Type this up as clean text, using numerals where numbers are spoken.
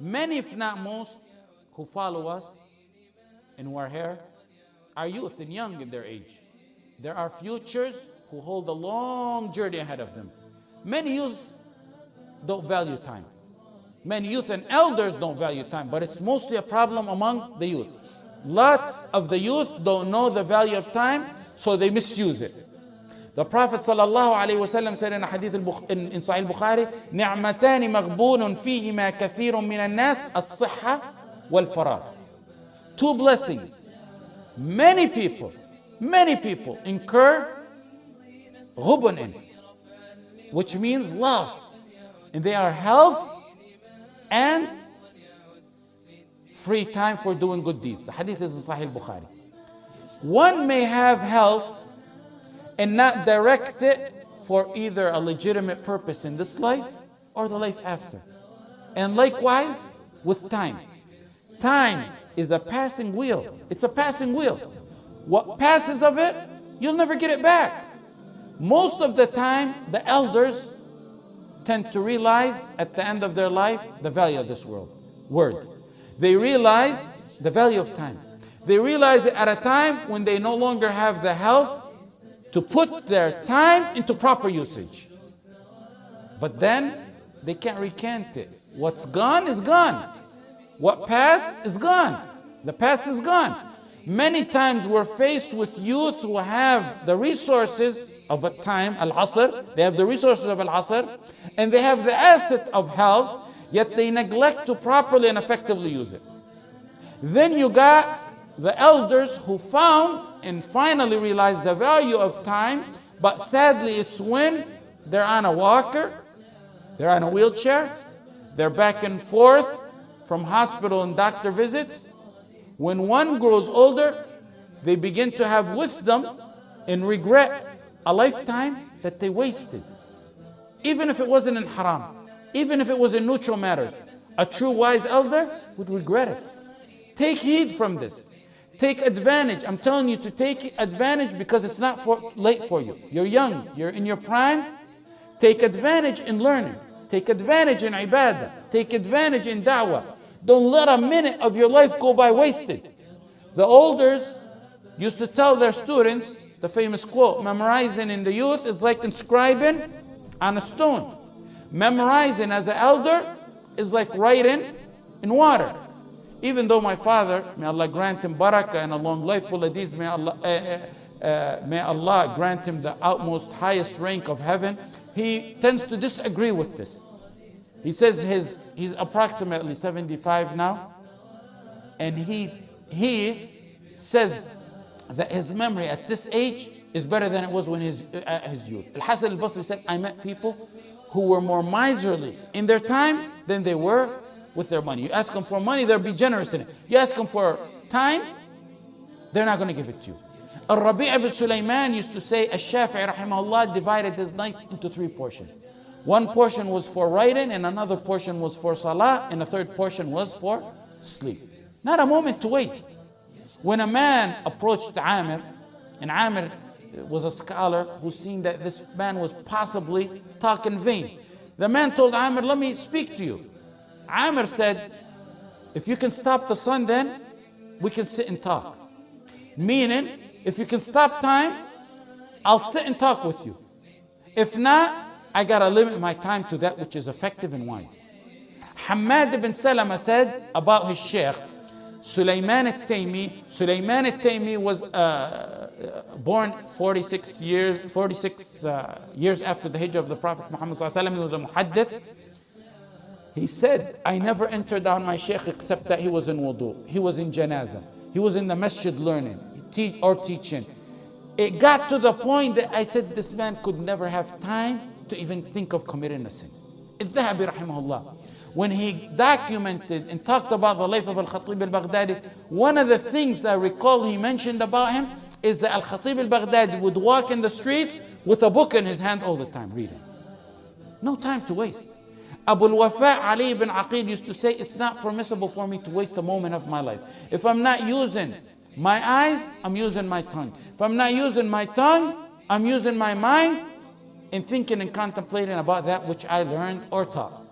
Many, if not most, who follow us and who are here are youth and young in their age. There are futures who hold a long journey ahead of them. Many youth don't value time. Many youth and elders don't value time, but it's mostly a problem among the youth. Lots of the youth don't know the value of time, so they misuse it. The Prophet ﷺ said in a hadith in Sahih Bukhari, نِعْمَتَانِ مَغْبُونٌ فِيهِمَا كَثِيرٌ مِنَ النَّاسِ الصِّحَّةُ وَالْفَرَاغُ. Two blessings. Many people incur غُبُنٍ in, which means loss. And they are health and free time for doing good deeds. The hadith is in Sahih Bukhari. One may have health and not direct it for either a legitimate purpose in this life or the life after. And likewise with time. Time is a passing wheel. It's a passing wheel. What passes of it, you'll never get it back. Most of the time, the elders tend to realize at the end of their life the value of this word. They realize the value of time. They realize it at a time when they no longer have the health to put their time into proper usage. But then they can't recant it. What's gone is gone. What passed is gone. The past is gone. Many times we're faced with youth who have the resources of a time, al-asr, they have the resources of al-asr, and they have the asset of health, yet they neglect to properly and effectively use it. Then you got the elders who found and finally realized the value of time, but sadly it's when they're on a walker, they're on a wheelchair, they're back and forth from hospital and doctor visits. When one grows older, they begin to have wisdom and regret a lifetime that they wasted. Even if it wasn't in haram, even if it was in neutral matters, a true wise elder would regret it. Take heed from this. Take advantage. I'm telling you to take advantage because it's not late for you. You're young. You're in your prime. Take advantage in learning. Take advantage in ibadah. Take advantage in da'wah. Don't let a minute of your life go by wasted. The elders used to tell their students the famous quote, memorizing in the youth is like inscribing on a stone. Memorizing as an elder is like writing in water. Even though my father, may Allah grant him barakah and a long life full of deeds, may Allah grant him the utmost highest rank of heaven, he tends to disagree with this. He says he's approximately 75 now, and he says that his memory at this age is better than it was when at his youth. Al-Hasan al-Basri said, I met people who were more miserly in their time than they were with their money. You ask them for money, they'll be generous in it. You ask them for time, they're not going to give it to you. Al-Rabi' ibn Sulaiman used to say, Al-Shafi'i rahimahullah divided his nights into 3 portions. One portion was for writing, and another portion was for salah, and a third portion was for sleep. Not a moment to waste. When a man approached Amir, and Amir was a scholar who seen that this man was possibly talking vain. The man told Amir, let me speak to you. Amir said, if you can stop the sun, then we can sit and talk. Meaning, if you can stop time, I'll sit and talk with you. If not, I gotta limit my time to that which is effective and wise. Ahmad ibn Salama said about his Shaykh, Sulaiman al-Taymi. Sulaiman al-Taymi was born 46 years after the hijrah of the Prophet Muhammad sallallahu alaihi wasallam. He was a muhaddith. He said, I never entered on my Shaykh except that he was in wudu. He was in janazah. He was in the masjid learning or teaching. It got to the point that I said this man could never have time to even think of committing a sin. Al-Dhahabi rahimahullah, when he documented and talked about the life of Al-Khatib al-Baghdadi, one of the things I recall he mentioned about him is that Al-Khatib al-Baghdadi would walk in the streets with a book in his hand all the time, reading. No time to waste. Abu al-Wafa Ali ibn Aqil used to say, it's not permissible for me to waste a moment of my life. If I'm not using my eyes, I'm using my tongue. If I'm not using my tongue, I'm using my mind in thinking and contemplating about that which I learned or taught.